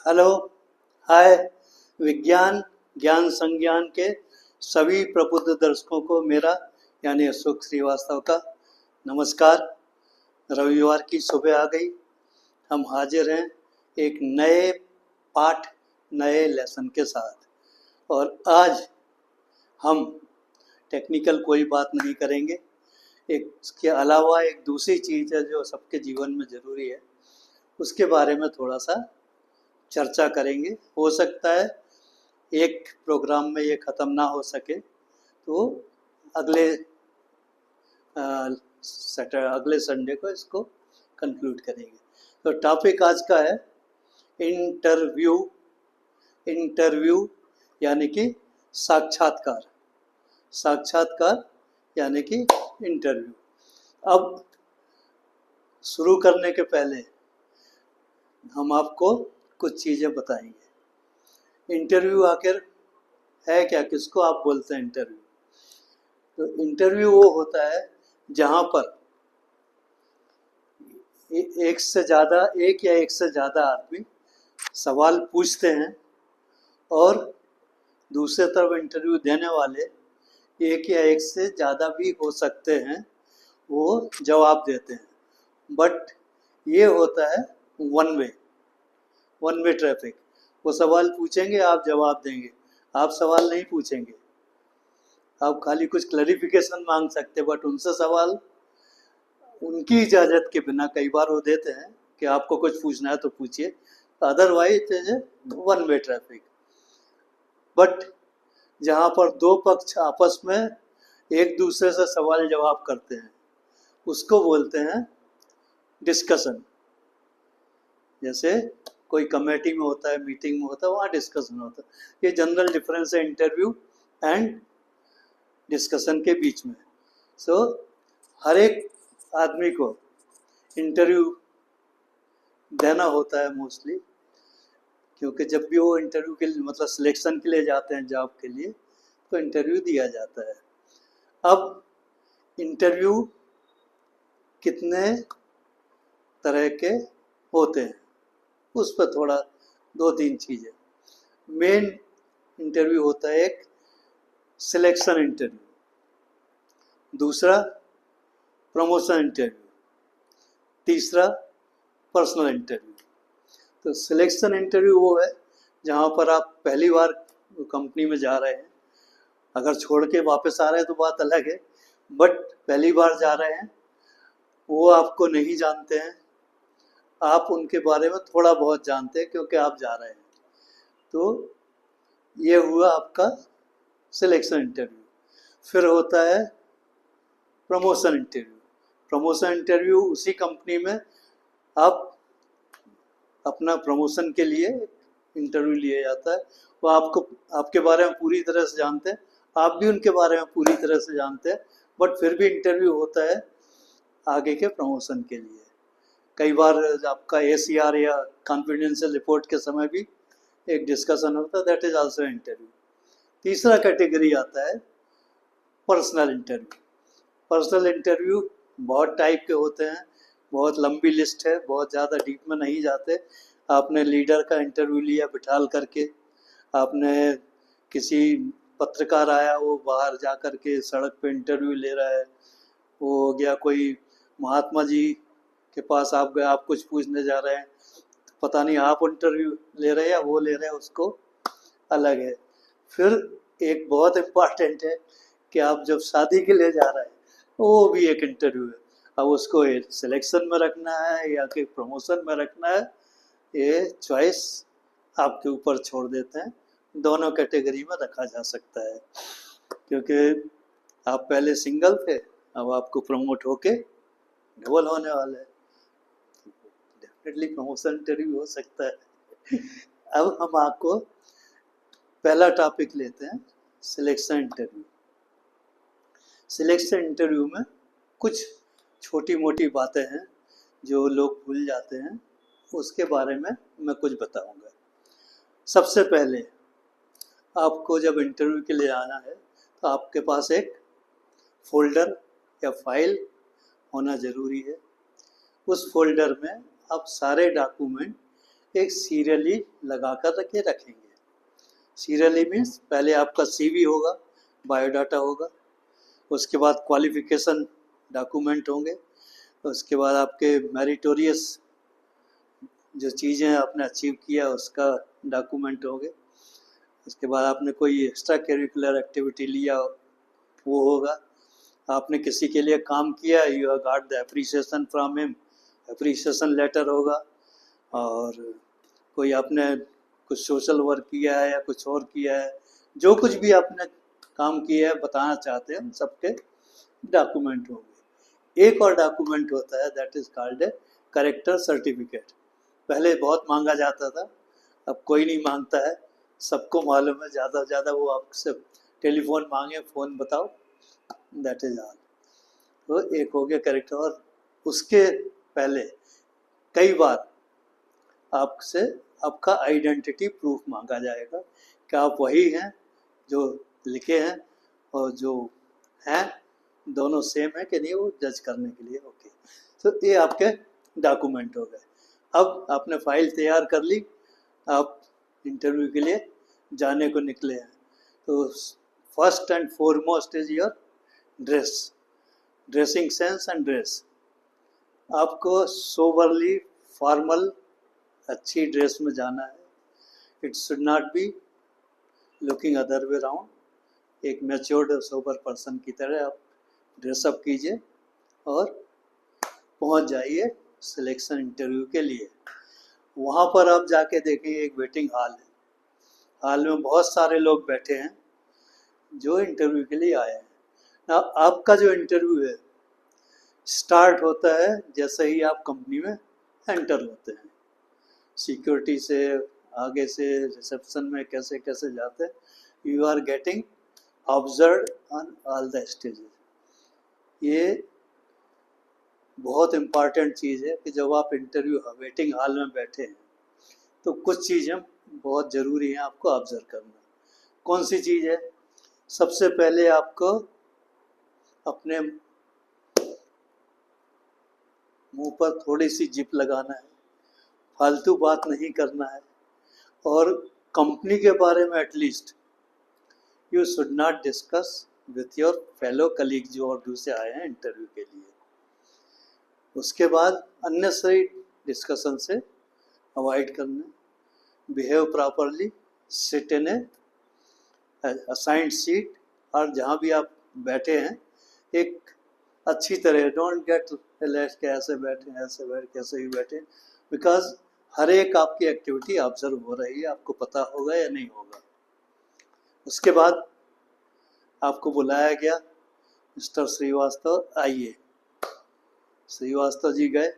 Hello, हाय। विज्ञान ज्ञान संज्ञान के सभी प्रबुद्ध दर्शकों को मेरा यानी अशोक श्रीवास्तव का नमस्कार। रविवार की सुबह आ गई। हम हाजिर हैं एक नए पाठ, नए लेसन के साथ। और आज हम टेक्निकल कोई बात नहीं करेंगे। एक इसके अलावा एक दूसरी चीज़ है जो सबके जीवन में ज़रूरी है, उसके बारे में थोड़ा सा चर्चा करेंगे। हो सकता है एक प्रोग्राम में ये ख़त्म ना हो सके, तो अगले अगले संडे को इसको कंक्लूड करेंगे। तो टॉपिक आज का है इंटरव्यू। इंटरव्यू यानी कि साक्षात्कार। साक्षात्कार यानी कि इंटरव्यू। अब शुरू करने के पहले हम आपको कुछ चीज़ें बताएंगे। इंटरव्यू आखिर है क्या, किसको आप बोलते हैं इंटरव्यू? तो इंटरव्यू वो होता है जहाँ पर एक या एक से ज़्यादा आदमी सवाल पूछते हैं और दूसरे तरफ इंटरव्यू देने वाले एक या एक से ज़्यादा भी हो सकते हैं, वो जवाब देते हैं। बट ये होता है वन वे ट्रैफिक। वो सवाल पूछेंगे, आप जवाब देंगे। आप सवाल नहीं पूछेंगे, आप खाली कुछ क्लैरिफिकेशन मांग सकते, बट उनसे सवाल उनकी इजाज़त के बिना कई बार वो देते हैं कि आपको कुछ पूछना है तो पूछिए, otherwise one way traffic. But जहाँ पर दो पक्ष आपस में एक दूसरे से सवाल जवाब करते हैं, उसको बोलते हैं डिस्कशन। जैसे कोई कमेटी में होता है, मीटिंग में होता है, वहाँ डिस्कशन होता है। ये जनरल डिफरेंस है इंटरव्यू एंड डिस्कशन के बीच में। सो हर एक आदमी को इंटरव्यू देना होता है मोस्टली, क्योंकि जब भी वो इंटरव्यू के लिए मतलब सिलेक्शन के लिए जाते हैं जॉब के लिए, तो इंटरव्यू दिया जाता है। अब इंटरव्यू कितने तरह के होते हैं, उस पर थोड़ा दो तीन चीज़ें। मेन इंटरव्यू होता है एक सिलेक्शन इंटरव्यू, दूसरा प्रमोशन इंटरव्यू, तीसरा पर्सनल इंटरव्यू। तो सिलेक्शन इंटरव्यू वो है जहाँ पर आप पहली बार कंपनी में जा रहे हैं। अगर छोड़ के वापस आ रहे हैं तो बात अलग है, बट पहली बार जा रहे हैं, वो आपको नहीं जानते हैं, आप उनके बारे में थोड़ा बहुत जानते हैं क्योंकि आप जा रहे हैं। तो ये हुआ आपका सिलेक्शन इंटरव्यू। फिर होता है प्रमोशन इंटरव्यू। प्रमोशन इंटरव्यू उसी कंपनी में आप अपना प्रमोशन के लिए इंटरव्यू लिया जाता है। वो आपको आपके बारे में पूरी तरह से जानते हैं, आप भी उनके बारे में पूरी तरह से जानते हैं, बट फिर भी इंटरव्यू होता है आगे के प्रमोशन के लिए। कई बार आपका ACR या कॉन्फिडेंशियल रिपोर्ट के समय भी एक डिस्कशन होता है, दैट इज आल्सो इंटरव्यू। तीसरा कैटेगरी आता है पर्सनल इंटरव्यू। पर्सनल इंटरव्यू बहुत टाइप के होते हैं, बहुत लंबी लिस्ट है, बहुत ज़्यादा डीप में नहीं जाते। आपने लीडर का इंटरव्यू लिया बिठाल करके, आपने किसी पत्रकार आया वो बाहर जा कर के सड़क पे इंटरव्यू ले रहा है, वो हो गया कोई महात्मा जी के पास आप गए, आप कुछ पूछने जा रहे हैं, पता नहीं आप इंटरव्यू ले रहे हैं या वो ले रहे हैं, उसको अलग है। फिर एक बहुत इम्पॉर्टेंट है कि आप जब शादी के लिए जा रहे हैं, वो भी एक इंटरव्यू है। अब उसको सिलेक्शन में रखना है या कि प्रमोशन में रखना है, ये चॉइस आपके ऊपर छोड़ देते हैं। दोनों कैटेगरी में रखा जा सकता है, क्योंकि आप पहले सिंगल थे, अब आपको प्रमोट होके डबल होने वाला है, डेफिनेटली प्रमोशन इंटरव्यू हो सकता है। अब हम आपको पहला टॉपिक लेते हैं, सिलेक्शन इंटरव्यू। सिलेक्शन इंटरव्यू में कुछ छोटी मोटी बातें हैं जो लोग भूल जाते हैं, उसके बारे में मैं कुछ बताऊंगा। सबसे पहले आपको जब इंटरव्यू के लिए आना है तो आपके पास एक फोल्डर या फाइल होना ज़रूरी है। उस फोल्डर में आप सारे डॉक्यूमेंट एक सीरियली लगा कर के रखेंगे। सीरियली मीन्स पहले आपका CV होगा, बायोडाटा होगा, उसके बाद क्वालिफिकेशन डॉक्यूमेंट होंगे, उसके बाद आपके मेरिटोरियस जो चीज़ें आपने अचीव किया उसका डॉक्यूमेंट होंगे, उसके बाद आपने कोई एक्स्ट्रा करिकुलर एक्टिविटी लिया वो होगा, आपने किसी के लिए काम किया, you got the appreciation from him, appreciation letter होगा, और कोई आपने कुछ सोशल वर्क किया है या कुछ और किया है, जो कुछ भी आपने काम किया है बताना चाहते हैं, सबके डॉक्यूमेंट होंगे। एक और डॉक्यूमेंट होता है that is called a character certificate. पहले बहुत मांगा जाता था, अब कोई नहीं मांगता है, सबको मालूम है, ज़्यादा से ज़्यादा वो आपसे टेलीफोन मांगे, फ़ोन बताओ, दैट इज ऑल। तो एक हो गया कैरेक्टर, और उसके पहले कई बार आपसे आपका आइडेंटिटी प्रूफ मांगा जाएगा कि आप वही हैं जो लिखे हैं और जो हैं दोनों सेम है कि नहीं, वो जज करने के लिए। ओके, तो ये आपके डॉक्यूमेंट हो गए। अब आपने फाइल तैयार कर ली, आप इंटरव्यू के लिए जाने को निकले हैं, तो first and foremost is your dress, dressing sense and dress. आपको सोबरली फॉर्मल अच्छी ड्रेस में जाना है, it should not be looking other way round. एक मैच्योर्ड सोबर पर्सन की तरह आप ड्रेसअप कीजिए और पहुंच जाइए सिलेक्शन इंटरव्यू के लिए। वहाँ पर आप जाके देखेंगे एक वेटिंग हॉल है, हॉल में बहुत सारे लोग बैठे हैं जो इंटरव्यू के लिए आए हैं। ना आपका जो इंटरव्यू है स्टार्ट होता है जैसे ही आप कंपनी में एंटर होते हैं, सिक्योरिटी से आगे से रिसेप्शन में कैसे कैसे जाते हैं, you are getting observed on all the stages. ये बहुत इम्पॉर्टेंट चीज़ है कि जब आप इंटरव्यू वेटिंग हॉल में बैठे हैं तो कुछ चीज़ें बहुत ज़रूरी हैं आपको ऑब्जर्व करना। कौन सी चीज़ है? सबसे पहले आपको अपने मुंह पर थोड़ी सी जिप लगाना है, फालतू बात नहीं करना है, और कंपनी के बारे में at least you should not discuss with your fellow colleague जो और दूसरे आए हैं इंटरव्यू के लिए। उसके बाद अननेसेसरी डिस्कशन से अवॉइड करना, behave properly, sit in A assigned seat, और जहाँ भी आप बैठे हैं एक अच्छी तरह, डोंट गेट रिलैक्स के ऐसे बैठे ऐसे बैठ कैसे भी बैठे, बिकॉज हर एक आपकी एक्टिविटी ऑब्जर्व हो रही है, आपको पता होगा या नहीं होगा। उसके बाद आपको बुलाया गया, मिस्टर श्रीवास्तव आइए। श्रीवास्तव जी गए,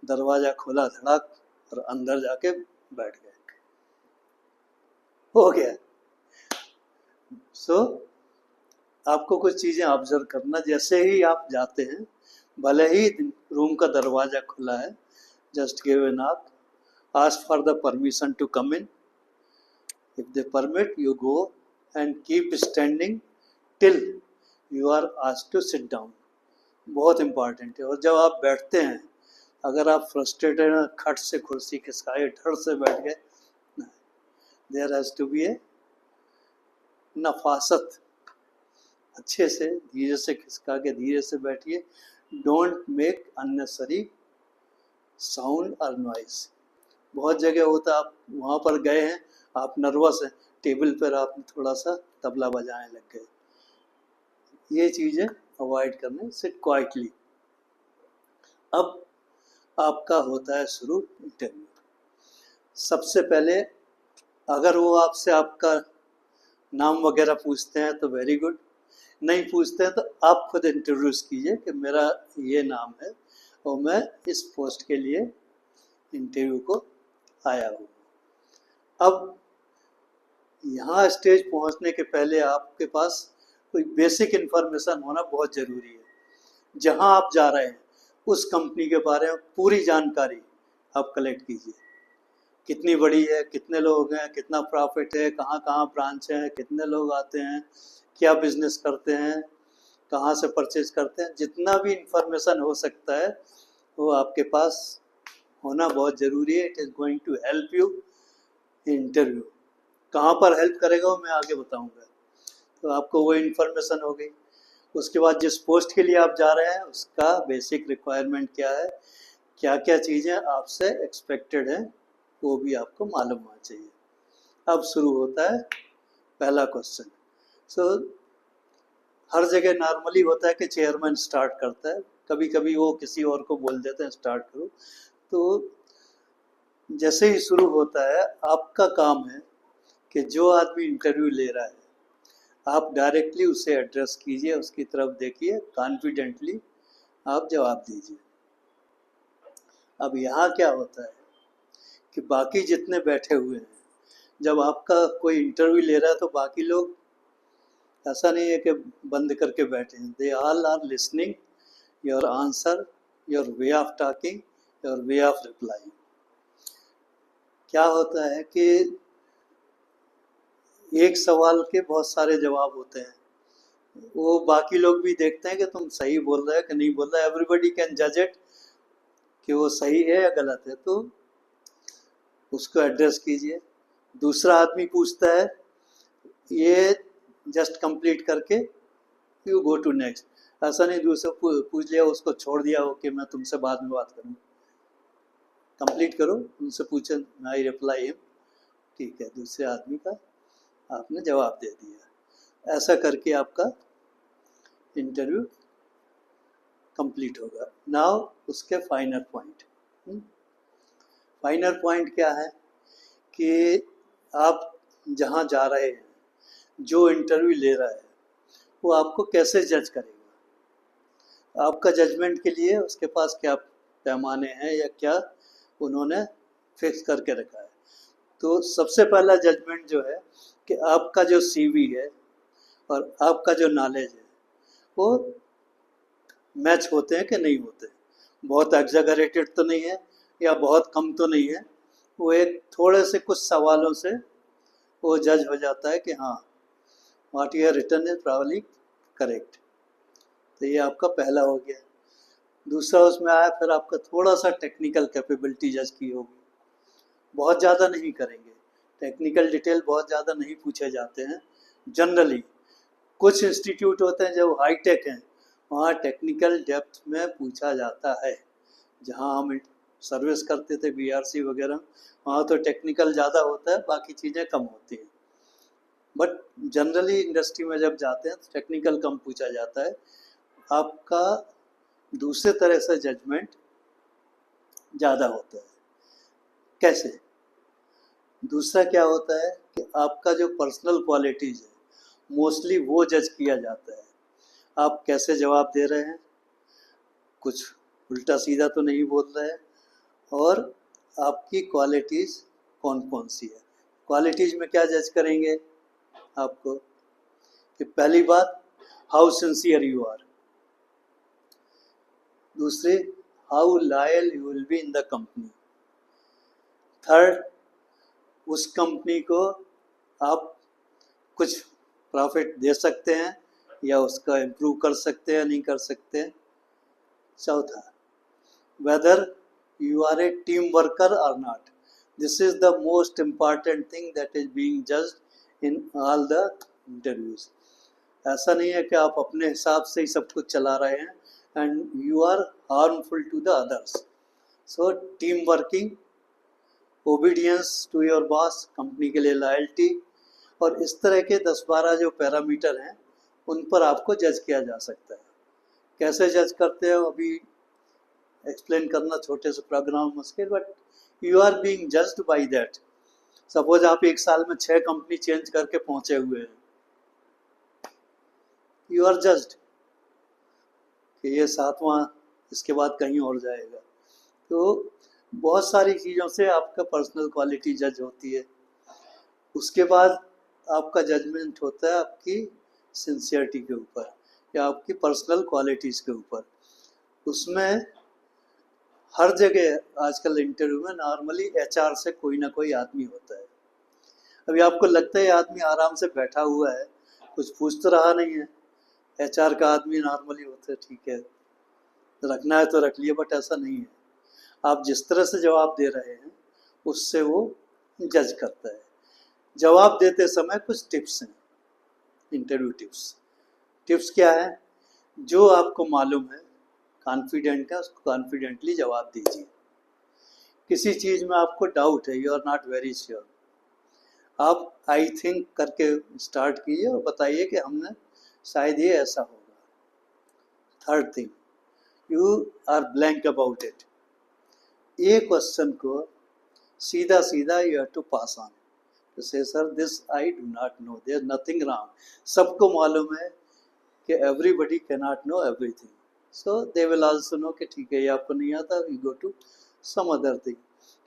दरवाज़ा खोला धड़ाक और अंदर जाके बैठ गए, हो गया। सो आपको कुछ चीज़ें ऑब्जर्व करना, जैसे ही आप जाते हैं, भले ही रूम का दरवाज़ा खुला है, just give a knock, ask for the permission to come in, if they permit you go and keep standing till you are asked to sit down. बहुत इम्पॉर्टेंट है। और जब आप बैठते हैं, अगर आप फ्रस्ट्रेटेड हैं, खट से कुर्सी खिसकाए धड़ से बैठ गए, देयर हैज़ टू बी ए नफासत, अच्छे से धीरे से खिसका के धीरे से बैठिए, डोंट मेक अननेसेसरी साउंड और नॉइस। बहुत जगह होता है आप वहाँ पर गए हैं, आप नर्वस हैं, टेबल पर आप थोड़ा सा तबला बजाने लग गए, ये चीज़ें अवॉइड करने, सिट क्वाइटली। अब आपका होता है शुरू इंटरव्यू। सबसे पहले अगर वो आपसे आपका नाम वगैरह पूछते हैं तो वेरी गुड, नहीं पूछते हैं तो आप खुद इंट्रोड्यूस कीजिए कि मेरा ये नाम है और मैं इस पोस्ट के लिए इंटरव्यू को आया हूँ। अब यहाँ स्टेज पहुँचने के पहले आपके पास कोई बेसिक इन्फॉर्मेशन होना बहुत ज़रूरी है। जहाँ आप जा रहे हैं उस कंपनी के बारे में पूरी जानकारी आप कलेक्ट कीजिए, कितनी बड़ी है, कितने लोग हैं, कितना प्रॉफिट है, कहाँ कहाँ ब्रांच हैं, कितने लोग आते हैं, क्या बिजनेस करते हैं, कहाँ से परचेज करते हैं, जितना भी इंफॉर्मेशन हो सकता है वो आपके पास होना बहुत ज़रूरी है। It is going to help you interview. कहाँ पर हेल्प करेगा वो मैं आगे बताऊंगा। तो आपको वो इन्फॉर्मेशन हो गई। उसके बाद जिस पोस्ट के लिए आप जा रहे हैं उसका बेसिक रिक्वायरमेंट क्या है, क्या क्या चीज़ें आपसे एक्सपेक्टेड हैं, वो भी आपको मालूम होना चाहिए। अब शुरू होता है पहला क्वेश्चन। सो हर जगह नॉर्मली होता है कि चेयरमैन स्टार्ट करता है, कभी कभी वो किसी और को बोल देते हैं स्टार्ट करो। तो जैसे ही शुरू होता है आपका काम है कि जो आदमी इंटरव्यू ले रहा है आप डायरेक्टली उसे एड्रेस कीजिए, उसकी तरफ देखिए, कॉन्फिडेंटली आप जवाब दीजिए। अब यहाँ क्या होता है कि बाकी जितने बैठे हुए हैं, जब आपका कोई इंटरव्यू ले रहा है तो बाकी लोग ऐसा नहीं है कि बंद करके बैठे हैं। They all are listening your answer, your way of talking, your way of replying. क्या होता है कि एक सवाल के बहुत सारे जवाब होते हैं, वो बाकी लोग भी देखते हैं कि तुम सही बोल रहे हो कि नहीं बोल रहे। एवरीबडी कैन जज इट कि वो सही है या गलत है, तो उसको एड्रेस कीजिए। दूसरा आदमी पूछता है, ये जस्ट कंप्लीट करके यू गो टू नेक्स्ट। ऐसा नहीं दूसरा पूछ लिया उसको छोड़ दिया, ओके मैं तुमसे बाद में बात करूँ। कंप्लीट करो, उनसे पूछे, आई रिप्लाई हिम, ठीक है, दूसरे आदमी का आपने जवाब दे दिया। ऐसा करके आपका इंटरव्यू कंप्लीट होगा। नाउ उसके फाइनल पॉइंट। फाइनल पॉइंट क्या है कि आप जहाँ जा रहे हैं, जो इंटरव्यू ले रहा है वो आपको कैसे जज करेगा। आपका जजमेंट के लिए उसके पास क्या पैमाने हैं या क्या उन्होंने फिक्स करके रखा है। तो सबसे पहला जजमेंट जो है कि आपका जो सीवी है और आपका जो नॉलेज है वो मैच होते हैं कि नहीं होते। बहुत एग्जैगरेटेड तो नहीं है या बहुत कम तो नहीं है। वो एक थोड़े से कुछ सवालों से वो जज हो जाता है कि हाँ, what you have written is probably correct. तो ये आपका पहला हो गया। दूसरा उसमें आया फिर आपका थोड़ा सा टेक्निकल कैपेबिलिटी जज की होगी। बहुत ज़्यादा नहीं करेंगे, टेक्निकल डिटेल बहुत ज़्यादा नहीं पूछे जाते हैं जनरली। कुछ इंस्टीट्यूट होते हैं जो हाईटेक हैं, वहाँ टेक्निकल डेप्थ में पूछा जाता है। जहाँ हम सर्विस करते थे बीआरसी वगैरह, वहाँ तो टेक्निकल ज़्यादा होता है, बाकी चीज़ें कम होती हैं। बट जनरली इंडस्ट्री में जब जाते हैं तो टेक्निकल कम पूछा जाता है। आपका दूसरे तरह से जजमेंट ज़्यादा होता है। कैसे? दूसरा क्या होता है कि आपका जो पर्सनल क्वालिटीज़ है मोस्टली वो जज किया जाता है। आप कैसे जवाब दे रहे हैं, कुछ उल्टा सीधा तो नहीं बोल रहे हैं, और आपकी क्वालिटीज़ कौन कौन सी है। क्वालिटीज़ में क्या जज करेंगे आपको कि पहली बात, हाउ सिंसियर यू आर। दूसरे, how loyal you will be in the company. Third, उस कंपनी को आप कुछ प्रॉफिट दे सकते हैं या उसका इम्प्रूव कर सकते हैं, नहीं कर सकते हैं। चौथा, weather you are a team worker or not. This is the most important thing that is being judged in all the interviews. ऐसा नहीं है कि आप अपने हिसाब से ही सब कुछ चला रहे हैं and you are harmful to the others. So team working, obedience to your boss, company के लिए लॉयल्टी, और इस तरह के 10-12 जो पैरामीटर हैं उन पर आपको जज किया जा सकता है। कैसे जज करते हो अभी एक्सप्लेन करना छोटे से प्रोग्राम मुश्किल, but you are being judged by that. Suppose आप एक साल में 6 कंपनी चेंज करके पहुंचे हुए हैं, यू आर जज्ड कि ये 7वां इसके बाद कहीं और जाएगा। तो बहुत सारी चीज़ों से आपका पर्सनल क्वालिटी जज होती है। उसके बाद आपका जजमेंट होता है आपकी सिंसियरिटी के ऊपर या आपकी पर्सनल क्वालिटीज़ के ऊपर। उसमें हर जगह आजकल इंटरव्यू में नॉर्मली एचआर से कोई ना कोई आदमी होता है। अभी आपको लगता है आदमी आराम से बैठा हुआ है, कुछ पूछ तो रहा नहीं है। एचआर का आदमी नॉर्मली होता है, ठीक है रखना है तो रख लिया, बट ऐसा नहीं है। आप जिस तरह से जवाब दे रहे हैं उससे वो जज करता है। जवाब देते समय कुछ टिप्स हैं, इंटरव्यू टिप्स। टिप्स क्या है? जो आपको मालूम है कॉन्फिडेंट है, उसको कॉन्फिडेंटली जवाब दीजिए। किसी चीज़ में आपको डाउट है, you are not very sure, आप आई थिंक करके स्टार्ट कीजिए और बताइए कि हमने शायद ये ऐसा होगा। Third thing, you are blank about it. ये क्वेश्चन को सीधा सीधा you have to pass on to say, sir, this I do not know, there is nothing wrong. सबको मालूम है कि everybody cannot know everything, so they will also know कि ठीक है ये आपको नहीं आता, we go to some other thing,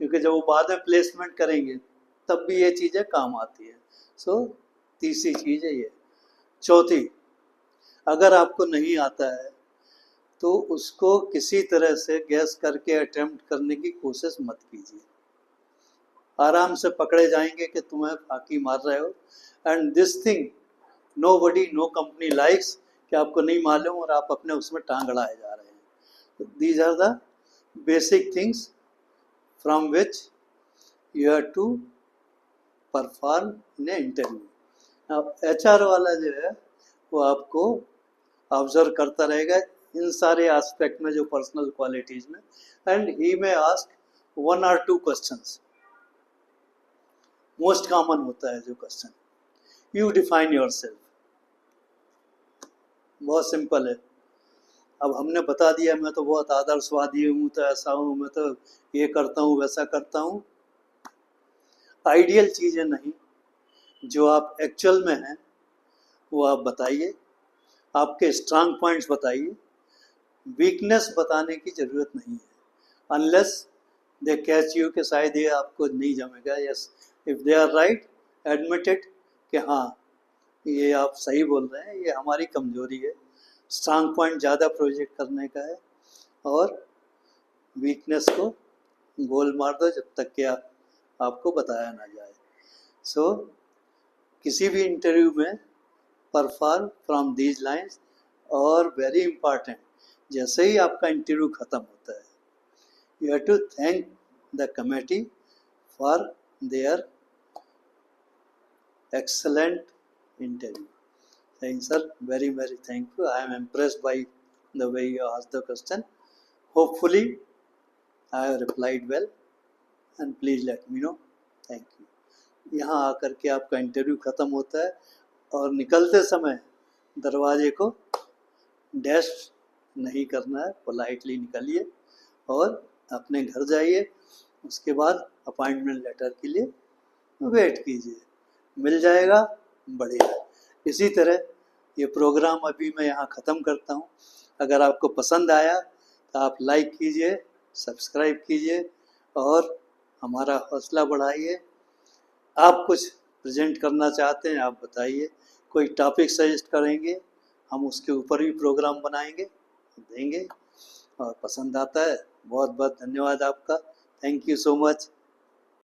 क्योंकि जब वो बाद में प्लेसमेंट करेंगे तब भी ये चीज़ें काम आती है। सो तीसरी चीज़ है ये। चौथी, अगर आपको नहीं आता है तो उसको किसी तरह से गैस करके अटेम्प्ट करने की कोशिश मत कीजिए। आराम से पकड़े जाएंगे कि तुम्हें फाकी मार रहे हो। And this thing nobody, no company likes कि आपको नहीं मालूम और आप अपने उसमें टांग अड़ाए जा रहे हैं। These are the basic things from which you have to perform in a interview. HR वाला जो है वो आपको ऑब्जर्व करता रहेगा इन सारे एस्पेक्ट में, जो पर्सनल क्वालिटीज में, एंड ही में ask 1 or 2 questions. Most common होता है जो क्वेश्चन, यू डिफाइन योरसेल्फ। बहुत सिंपल है। अब हमने बता दिया मैं तो बहुत आदर्शवादी हूँ, तो ऐसा हूँ, मैं तो ये करता हूँ, वैसा करता हूँ। आइडियल चीज़ें नहीं, जो आप एक्चुअल में हैं वो आप बताइए। आपके स्ट्रांग पॉइंट्स बताइए, वीकनेस बताने की ज़रूरत नहीं है, अनलेस दे कैच यू कि शायद ये आपको नहीं जमेगा। Yes, if they are right, admit it कि हाँ ये आप सही बोल रहे हैं, ये हमारी कमजोरी है। स्ट्रांग पॉइंट ज़्यादा प्रोजेक्ट करने का है और वीकनेस को गोल मार दो जब तक कि आपको बताया ना जाए। सो किसी भी इंटरव्यू में परफॉर्म फ्रॉम दीज लाइन्स। और वेरी इंपॉर्टेंट, जैसे ही आपका इंटरव्यू ख़त्म होता है, you have to thank the committee for their excellent interview. Saying, sir, very thank you. I am impressed by the way you asked the question. Hopefully, I have replied well, and please let me know. Thank you. यहाँ आकर के आपका interview ख़त्म होता है और निकलते समय दरवाजे को डैश नहीं करना है, पोलाइटली निकलिए और अपने घर जाइए। उसके बाद अपॉइंटमेंट लेटर के लिए वेट कीजिए, मिल जाएगा, बढ़िया। इसी तरह ये प्रोग्राम अभी मैं यहाँ ख़त्म करता हूँ। अगर आपको पसंद आया तो आप लाइक कीजिए, सब्सक्राइब कीजिए और हमारा हौसला बढ़ाइए। आप कुछ प्रेजेंट करना चाहते हैं आप बताइए, कोई टॉपिक सजेस्ट करेंगे, हम उसके ऊपर भी प्रोग्राम बनाएंगे, देंगे। और पसंद आता है, बहुत बहुत धन्यवाद आपका। Thank you so much.